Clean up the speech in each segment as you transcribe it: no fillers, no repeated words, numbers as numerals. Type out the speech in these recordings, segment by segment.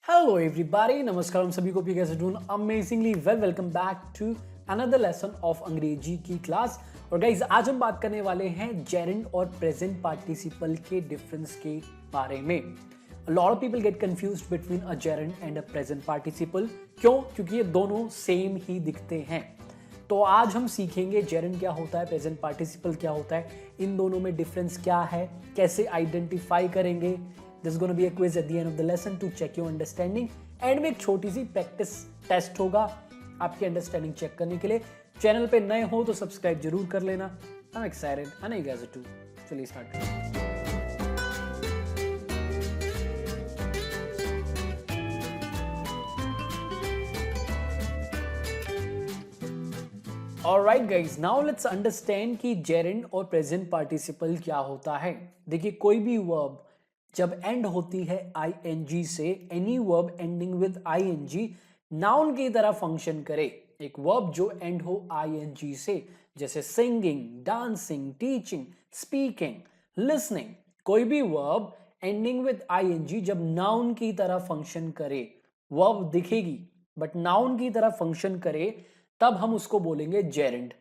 Hello everybody, नमस्कार। हम सभी को भी कैसे डून amazingly welcome back to another lesson of अंग्रेजी की क्लास। और गाइज आज हम बात करने वाले हैं जेरेंड और प्रेजेंट पार्टिसिपल के डिफरेंस के बारे में। A lot of people get confused between a gerund and a present participle। क्यों? क्योंकि ये दोनों सेम ही दिखते हैं। तो आज हम सीखेंगे जेरेंड क्या होता है, प्रेजेंट पार्टिसिपल क्या होता है, इन दोनों में डिफरेंस क्या है, कैसे आइडेंटिफाई करेंगे। This is going to be a quiz at the end of the lesson to check your understanding। And में एक छोटी सी प्रैक्टिस टेस्ट होगा आपकी अंडरस्टैंडिंग चेक करने के लिए। चैनल पे नए हो तो सब्सक्राइब जरूर कर लेना। I am excited and I guys too. चलिए स्टार्ट करते हैं। Alright guys, now let's understand कि जेरेंड और प्रेजेंट पार्टिसिपल क्या होता है। देखिए, कोई भी वर्ब जब एंड होती है ing से, any verb ending with ing noun की तरह फंक्शन करे। एक वर्ब जो एंड हो ing से, जैसे singing, dancing, teaching, speaking, listening, कोई भी वर्ब एंडिंग विद ing जब नाउन की तरह फंक्शन करे, वर्ब दिखेगी बट नाउन की तरह फंक्शन करे, तब हम उसको बोलेंगे जेरेंड।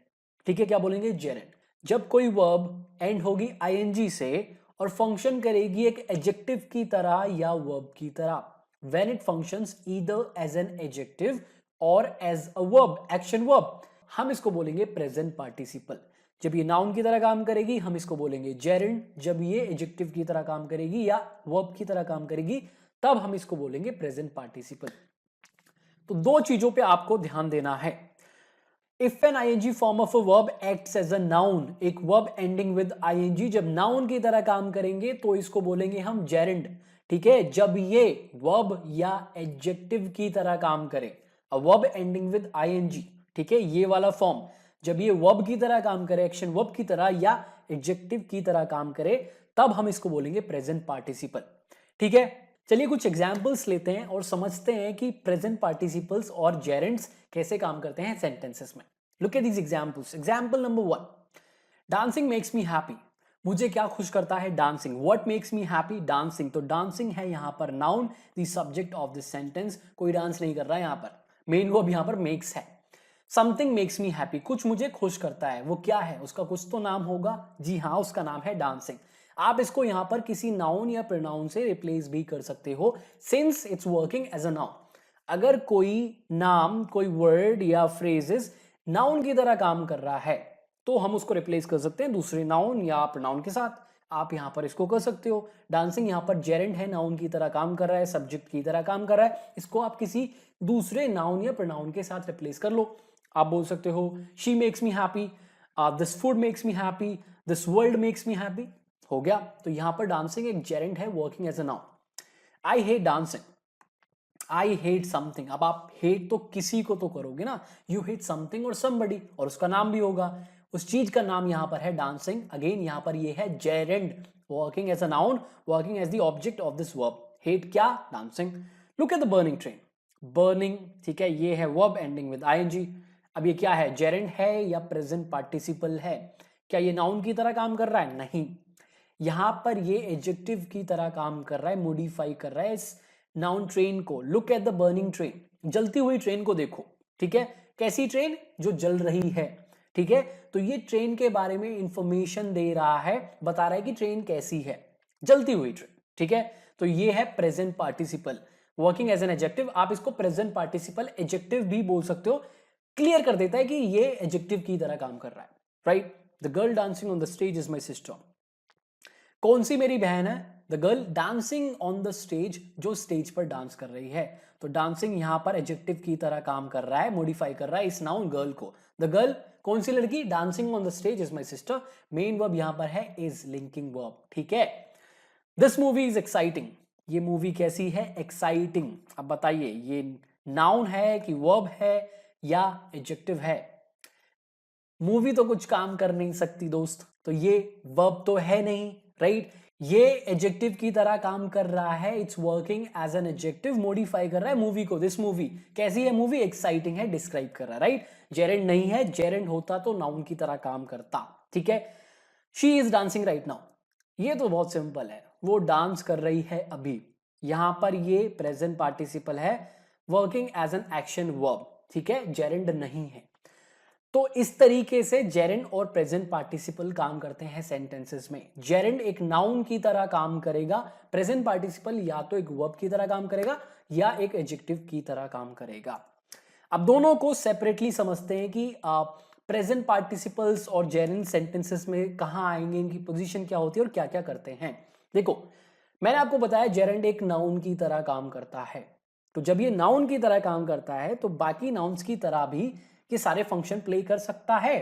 ठीक है, क्या बोलेंगे? जेरेंड। जब कोई वर्ब एंड होगी ing से और फंक्शन करेगी एक एडजेक्टिव की तरह या वर्ब की तरह, when it functions either as an adjective और as a verb, action verb, हम इसको बोलेंगे प्रेजेंट पार्टिसिपल। जब ये नाउन की तरह काम करेगी हम इसको बोलेंगे जेरेंड। जब ये एडजेक्टिव की तरह काम करेगी या वर्ब की तरह काम करेगी तब हम इसको बोलेंगे प्रेजेंट पार्टिसिपल। तो दो चीजों पे आपको ध्यान देना है। If an ing form of a verb acts as a noun, एक verb ending with ing जब noun की तरह काम करेंगे तो इसको बोलेंगे हम gerund। ठीक है, जब ये verb या adjective की तरह काम करे, a verb ending with ing, ठीक है, ये वाला फॉर्म जब ये verb की तरह काम करे, एक्शन verb की तरह या adjective की तरह काम करे, तब हम इसको बोलेंगे प्रेजेंट पार्टिसिपल। ठीक है, चलिए कुछ एग्जाम्पल्स लेते हैं और समझते हैं कि प्रेजेंट पार्टिसिपल्स और जेरेंड्स कैसे काम करते हैं सेंटेंसेस में। Look at these examples. Example number 1, dancing makes me happy. मुझे क्या खुश करता है? Dancing. What makes me happy? Dancing. तो डांसिंग है यहां पर noun, the subject of this sentence. कोई डांस नहीं कर रहा है यहां पर, मेन वर्ब यहां पर मेक्स है। समथिंग मेक्स मी हैप्पी, कुछ मुझे खुश करता है, वो क्या है? उसका कुछ तो नाम होगा। जी हाँ, उसका नाम है डांसिंग। आप इसको यहां पर किसी नाउन या प्रोनाउन से रिप्लेस भी कर सकते हो, since it's working as a noun. अगर कोई नाम, कोई वर्ड या फ्रेजेस नाउन की तरह काम कर रहा है तो हम उसको रिप्लेस कर सकते हैं दूसरे नाउन या प्रोनाउन के साथ। आप यहां पर इसको कर सकते हो। डांसिंग यहां पर जेरेंड है, नाउन की तरह काम कर रहा है, सब्जेक्ट की तरह काम कर रहा है, इसको आप किसी दूसरे नाउन या प्रोनाउन के साथ रिप्लेस कर लो। आप बोल सकते हो she makes me happy, this food makes me happy, this world makes me happy. हो गया। तो यहां पर डांसिंग एक जेरेंड है, working as a noun. I hate dancing, I hate something. अब आप हेट तो किसी को तो करोगे ना, यू हेट समथिंग और समबडी, और उसका नाम भी होगा, उस चीज का नाम यहां पर है डांसिंग। अगेन यहां पर ये है gerund, working as a noun, working as the object of this verb. Hate क्या? Dancing. Look at the burning train. Burning, ठीक है, ये है वर्ब एंडिंग विद आईएनजी। अब ये क्या है? जेरेंड है या प्रेजेंट पार्टिसिपल है? क्या ये नाउन की तरह काम कर रहा है? नहीं, यहां पर ये एडजेक्टिव की तरह काम कर रहा है, मॉडिफाई कर रहा है इस नाउन ट्रेन को। Look at the burning train, जलती हुई ट्रेन को देखो। ठीक है, कैसी ट्रेन? जो जल रही है। ठीक है, तो ये ट्रेन के बारे में इंफॉर्मेशन दे रहा है, बता रहा है कि ट्रेन कैसी है, जलती हुई ट्रेन। ठीक है, तो ये है present participle, working as an adjective. आप इसको प्रेजेंट पार्टिसिपल एडजेक्टिव भी बोल सकते हो। क्लियर कर देता है कि ये एडजेक्टिव की तरह काम कर रहा है। Right, the girl dancing on the stage is my sister. कौन सी मेरी बहन है? The girl dancing on the stage, जो स्टेज पर डांस कर रही है। तो डांसिंग यहां पर एडजेक्टिव की तरह काम कर रहा है, मॉडिफाई कर रहा है इस नाउन गर्ल को। द गर्ल, कौन सी लड़की? Dancing on the stage is my sister. Main verb यहां पर है इज, लिंकिंग वर्ब। ठीक है, दिस मूवी इज एक्साइटिंग। ये मूवी कैसी है? एक्साइटिंग। अब बताइए ये नाउन है कि वर्ब है या एडजेक्टिव है? मूवी तो कुछ काम कर नहीं सकती दोस्त, तो ये वर्ब तो है नहीं। राइट, ये एडजेक्टिव की तरह काम कर रहा है, it's working as an adjective, modify कर रहा है मूवी को। दिस मूवी कैसी है? मूवी एक्साइटिंग है, डिस्क्राइब कर रहा है। राइट, जेरेंड नहीं है, जेरेंड होता तो नाउन की तरह काम करता। ठीक है, she is dancing right now, ये तो बहुत सिंपल है, वो डांस कर रही है अभी। यहां पर ये प्रेजेंट पार्टिसिपल है, working as an action verb, ठीक है, जेरेंड नहीं है। तो इस तरीके से जेरेंड और प्रेजेंट पार्टिसिपल काम करते हैं सेंटेंसेस में। जेरेंड एक नाउन की तरह काम करेगा, प्रेजेंट पार्टिसिपल या तो एक वर्ब की तरह काम करेगा या एक एडजेक्टिव की तरह काम करेगा। अब दोनों को सेपरेटली समझते हैं कि प्रेजेंट पार्टिसिपल्स और जेरेंड सेंटेंसेस में कहां आएंगे, इनकी पोजीशन क्या होती है और क्या क्या करते हैं। देखो, मैंने आपको बताया जेरेंड एक नाउन की तरह काम करता है। तो जब ये नाउन की तरह काम करता है तो बाकी नाउन्स की तरह भी ये सारे फंक्शन प्ले कर सकता है,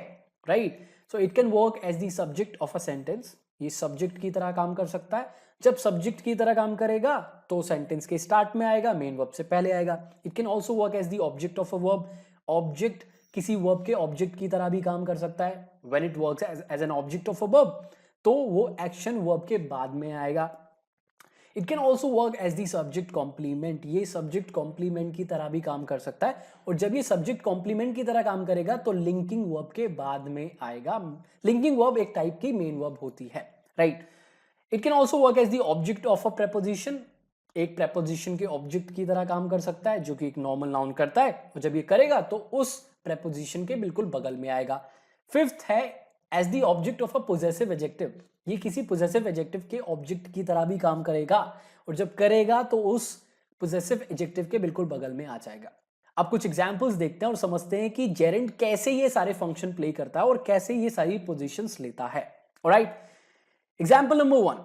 right. So it can work as the subject of a sentence, ये सब्जेक्ट की तरह काम कर सकता है। जब सब्जेक्ट की तरह काम करेगा तो सेंटेंस के स्टार्ट में आएगा, मेन वर्ब से पहले आएगा। It can also work as the object of a verb, object किसी वर्ब के ऑब्जेक्ट की तरह भी काम कर सकता है। When it works as an object of a verb तो वो एक्शन वर्ब के बाद में आएगा। It can also work as the subject complement, ये सब्जेक्ट कॉम्प्लीमेंट की तरह भी काम कर सकता है। और जब ये सब्जेक्ट कॉम्प्लीमेंट की तरह काम करेगा तो लिंकिंग वर्ब के बाद में आएगा। लिंकिंग वर्ब एक टाइप की मेन वर्ब होती है, right. It can also work as the object of a preposition, एक प्रेपोजिशन के ऑब्जेक्ट की तरह काम कर सकता है जो कि एक नॉर्मल नाउन करता है, और जब ये करेगा तो उस प्रेपोजिशन के बिल्कुल बगल में आएगा। फिफ्थ है as the object of a possessive adjective, ये किसी पोजेसिव एडजेक्टिव के ऑब्जेक्ट की तरह भी काम करेगा, और जब करेगा तो उस पोजेसिव एडजेक्टिव के बिल्कुल बगल में आ जाएगा। अब कुछ एग्जांपल्स देखते हैं और समझते हैं कि जेरेंड कैसे ये सारे फंक्शन प्ले करता है और कैसे ये सारी पोजीशंस लेता है। Alright, example number 1,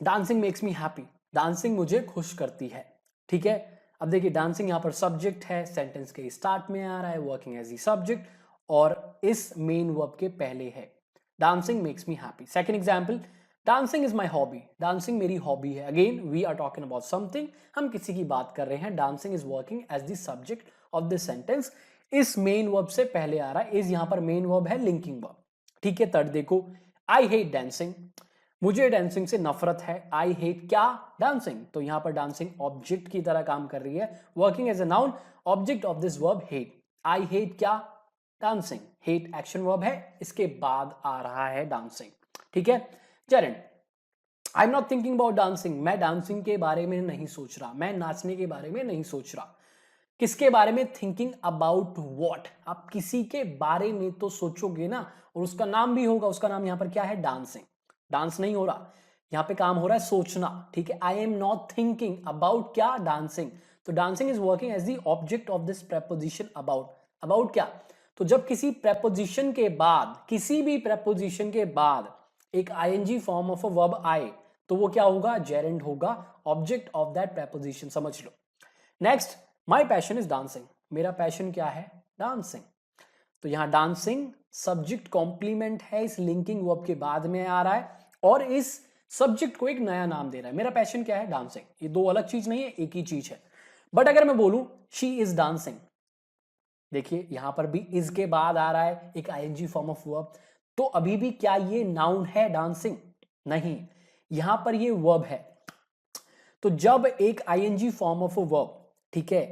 dancing makes me happy, dancing मुझे खुश करती है, ठीक है। अब देखिए, डांसिंग यहां पर सब्जेक्ट है, सेंटेंस के स्टार्ट में आ रहा है, वर्किंग एज द सब्जेक्ट और इस मेन वर्ब के पहले है। Dancing makes me happy. Second example, dancing is my hobby, dancing मेरी हॉबी है। Again we are talking about something, हम किसी की बात कर रहे हैं। Dancing is working as the subject of this sentence, इस मेन वर्ब से पहले आ रहा है, इज यहां पर मेन वर्ब है, लिंकिंग वर्ब, ठीक है। थर्ड देखो, आई हेट डांसिंग, मुझे डांसिंग से नफरत है। आई हेट क्या, डांसिंग, तो यहां पर डांसिंग ऑब्जेक्ट की तरह काम कर रही है, working as a noun, object of this verb hate. I hate क्या, डांसिंग, हेट एक्शन वर्ब है, इसके बाद आ रहा है डांसिंग, ठीक है। Gerund, I am not thinking about dancing, मैं डांसिंग के बारे में नहीं सोच रहा, मैं नाचने के बारे में नहीं सोच रहा। किसके बारे में, थिंकिंग अबाउट व्हाट, आप किसी के बारे में तो सोचोगे ना, और उसका नाम भी होगा, उसका नाम यहां पर क्या है, डांसिंग। डांस नहीं हो रहा, यहां पे काम हो रहा है सोचना, ठीक है। I am not thinking about क्या, डांसिंग, तो dancing is working as the object of this preposition about. About क्या, तो जब किसी प्रेपोजिशन के बाद, किसी भी प्रेपोजिशन के बाद एक ING form of a verb आए तो वो क्या होगा, जेरेंड होगा, ऑब्जेक्ट ऑफ दैट प्रेपोजिशन, समझ लो। Next, my passion is dancing, मेरा पैशन क्या है, डांसिंग, तो यहां डांसिंग सब्जेक्ट कॉम्प्लीमेंट है, इस लिंकिंग वर्ब के बाद में आ रहा है और इस सब्जेक्ट को एक नया नाम दे रहा है। मेरा पैशन क्या है, डांसिंग, ये दो अलग चीज नहीं है, एक ही चीज है। बट अगर मैं बोलूं शी इज डांसिंग, देखिए यहां पर भी इज के बाद आ रहा है एक आईएनजी फॉर्म ऑफ वर्ब, तो अभी भी क्या ये नाउन है डांसिंग, नहीं, यहां पर ये वर्ब है। तो जब एक ING form of a verb, ठीक है,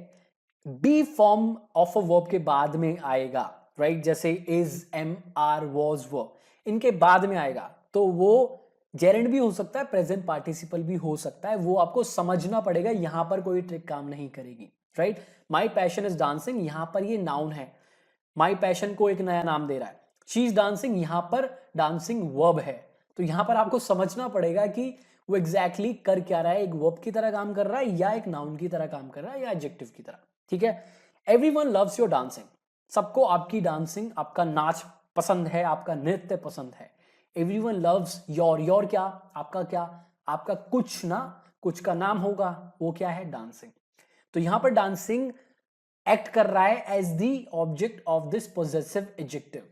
be form of a verb के बाद में आएगा, राइट, जैसे is, am, are, was, verb, इनके बाद में आएगा, तो वो जेरेंड भी हो सकता है, प्रेजेंट पार्टिसिपल भी हो सकता है, वो आपको समझना पड़ेगा, यहां पर कोई ट्रिक काम नहीं करेगी, right. My passion is dancing, यहां पर ये नाउन है, माई पैशन को एक नया नाम दे रहा है। शी इज डांसिंग, यहां पर डांसिंग वर्ब है, तो यहां पर आपको समझना पड़ेगा कि वो एग्जैक्टली कर क्या रहा है, एक वर्ब की तरह काम कर रहा है या एक नाउन की तरह काम कर रहा है या एडजेक्टिव की तरह, ठीक है। एवरीवन लव्स योर डांसिंग, सबको आपकी डांसिंग, आपका नाच पसंद है, आपका नृत्य पसंद है। एवरीवन लव्स योर, योर क्या, आपका क्या, आपका कुछ ना, कुछ का नाम होगा, वो क्या है, डांसिंग। तो यहां पर डांसिंग एक्ट कर रहा है as the object of this possessive adjective.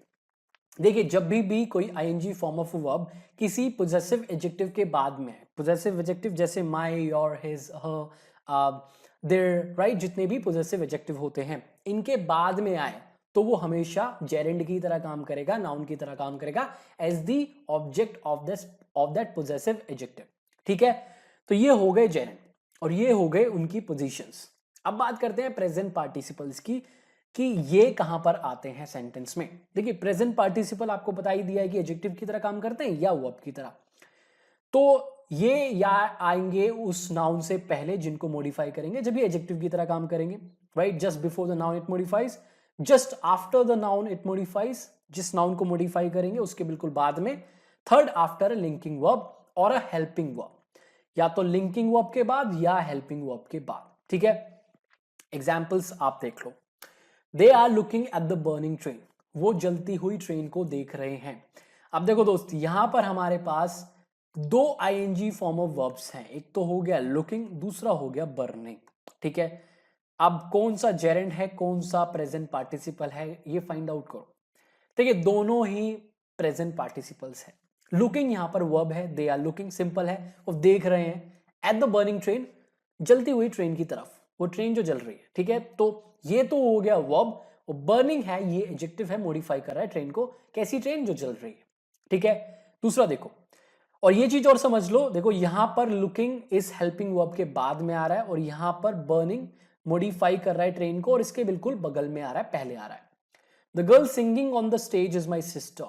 देखिए, जब भी कोई आईएनजी फॉर्म ऑफ वर्ब किसी पोजेसिव एडजेक्टिव के बाद में है, पोजेसिव एडजेक्टिव जैसे my, your, his, her, their, right, जितने भी पोजेसिव एडजेक्टिव होते हैं, इनके बाद में आए तो वो हमेशा जेरेंड की तरह काम करेगा, नाउन की तरह काम करेगा, as the object of this, of that possessive adjective, ठीक है। तो ये हो गए जेरेंड और ये हो गए उनकी पोजीशंस। अब बात करते हैं प्रेजेंट पार्टिसिपल्स की कि ये कहां पर आते हैं सेंटेंस में। देखिए, प्रेजेंट पार्टिसिपल आपको बता ही दिया है कि एडजेक्टिव की तरह काम करते हैं या वर्ब की तरह। तो ये या आएंगे उस नाउन से पहले जिनको मॉडिफाई करेंगे जब ये एडजेक्टिव की तरह काम करेंगे, right? Just before the noun it modifies, just after the noun it modifies, जिस नाउन को मॉडिफाई करेंगे उसके बिल्कुल बाद में, third after a linking verb और अ हेल्पिंग वर्ब, या तो लिंकिंग वर्ब के बाद या हेल्पिंग वर्ब के बाद, ठीक है? एग्जाम्पल्स आप देख लो। They are looking at the burning train, वो जलती हुई ट्रेन को देख रहे हैं। अब देखो दोस्त, यहां पर हमारे पास दो आईएनजी फॉर्म ऑफ वर्ब्स हैं, एक तो हो गया लुकिंग, दूसरा हो गया बर्निंग, ठीक है? अब कौन सा जेरेंड है, कौन सा प्रेजेंट पार्टिसिपल है, ये फाइंड आउट करो। देखिए दोनों ही प्रेजेंट पार्टिसिपल्स हैं। लुकिंग यहां पर वर्ब है, दे आर लुकिंग, सिंपल है, वो देख रहे हैं एट द बर्निंग ट्रेन, जलती हुई ट्रेन की तरफ, वो ट्रेन जो जल रही है, ठीक है? तो ये तो हो गया वर्ब, और बर्निंग है ये एडजेक्टिव है, मॉडिफाई कर रहा है ट्रेन को, कैसी ट्रेन, जो जल रही है, ठीक है? दूसरा देखो, और ये चीज और समझ लो, देखो यहां पर लुकिंग इस हेल्पिंग वर्ब के बाद में आ रहा है, और यहां पर बर्निंग मॉडिफाई कर रहा है ट्रेन को, और इसके बिल्कुल बगल में आ रहा है, पहले आ रहा है। The girl singing on the stage is my sister,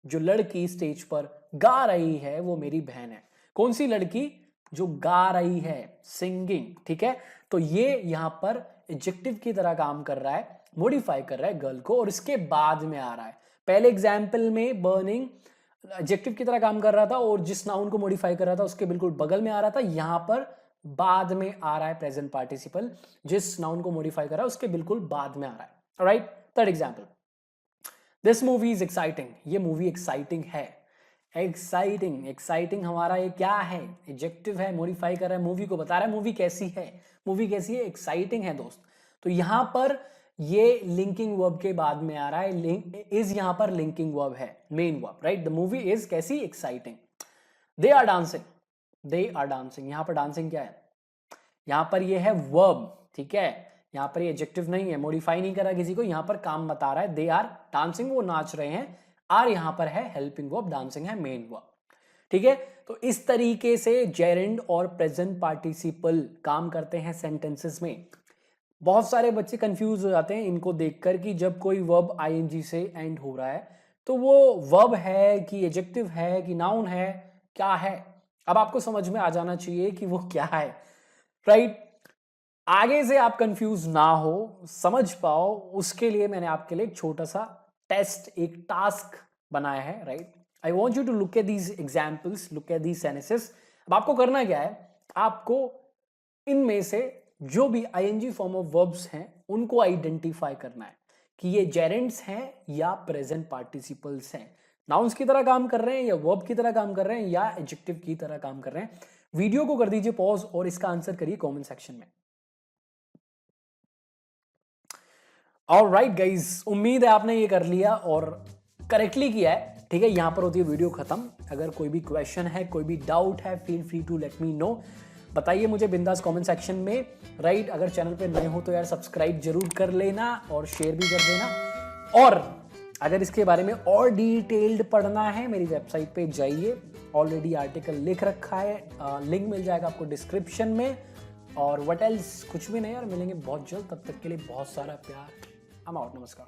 जो लड़की स्टेज पर गा रही है वो मेरी बहन है। कौन सी लड़की? जो गा रही है, सिंगिंग, ठीक है? तो ये यहां पर एडजेक्टिव की तरह काम कर रहा है, मॉडिफाई कर रहा है गर्ल को, और इसके बाद में आ रहा है। पहले एग्जाम्पल में बर्निंग एडजेक्टिव की तरह काम कर रहा था, और जिस नाउन को मॉडिफाई कर रहा था उसके बिल्कुल बगल में आ रहा था। यहां पर बाद में आ रहा है प्रेजेंट पार्टिसिपल, जिस नाउन को मॉडिफाई कर रहा है उसके बिल्कुल बाद में आ रहा है, right? Third example, this movie is exciting, ये मूवी एक्साइटिंग है। एक्साइटिंग, एक्साइटिंग हमारा ये क्या है? एडजेक्टिव है, मॉडिफाई कर रहा है, मूवी को बता रहा है मूवी कैसी है, मूवी कैसी है, एक्साइटिंग है दोस्त। तो यहां पर ये लिंकिंग वर्ब के बाद में आ रहा है, इज यहां पर लिंकिंग वर्ब है, main verb, right? The movie is कैसी? Exciting. They are dancing, they are dancing, यहां पर डांसिंग क्या है? यहां पर ये है वर्ब, ठीक है? यहां पर ये एडजेक्टिव नहीं है, मॉडिफाई नहीं करा किसी को, यहां पर काम बता रहा है। दे आर डांसिंग, वो नाच रहे हैं। आर यहां पर है हेल्पिंग वर्ब, डांसिंग है मेन वर्ब, ठीक है? तो इस तरीके से जेरेंड और प्रेजेंट पार्टिसिपल काम करते हैं सेंटेंसेस में। बहुत सारे बच्चे कंफ्यूज हो जाते हैं इनको देखकर कि जब कोई वर्ब आईएनजी से एंड हो रहा है तो वो वर्ब है कि एडजेक्टिव है कि नाउन है, क्या है? अब आपको समझ में आ जाना चाहिए कि वो क्या है, राइट? आगे से आप कंफ्यूज ना हो, समझ पाओ, उसके लिए मैंने आपके लिए एक छोटा सा टेस्ट, एक टास्क बनाया है, right? I want you to look at these examples, look at these sentences. अब आपको करना क्या है, आपको इनमें से जो भी आईएनजी फॉर्म ऑफ वर्ब्स हैं उनको आइडेंटिफाई करना है कि ये जेरेंड्स हैं या प्रेजेंट पार्टिसिपल्स हैं, नाउन्स की तरह काम कर रहे हैं या वर्ब की तरह काम कर रहे हैं या एडजेक्टिव की तरह काम कर रहे हैं। वीडियो को कर दीजिए पॉज और इसका आंसर करिए कमेंट सेक्शन में। ऑलराइट गाइज, उम्मीद है आपने ये कर लिया और करेक्टली किया है, ठीक है? यहां पर होती है वीडियो खत्म। अगर कोई भी क्वेश्चन है, कोई भी डाउट है, feel free to let me know, बताइए मुझे बिंदास कमेंट सेक्शन में, राइट? अगर चैनल पे नए हो तो यार सब्सक्राइब जरूर कर लेना और शेयर भी कर देना। और अगर इसके बारे में और डिटेल्ड पढ़ना है मेरी वेबसाइट पे जाइए, ऑलरेडी आर्टिकल लिख रखा है, लिंक मिल जाएगा आपको डिस्क्रिप्शन में। और व्हाट एल्स, कुछ भी नहीं यार, मिलेंगे बहुत जल्द, तब तक के लिए बहुत सारा प्यार। I'm out, नमस्कार।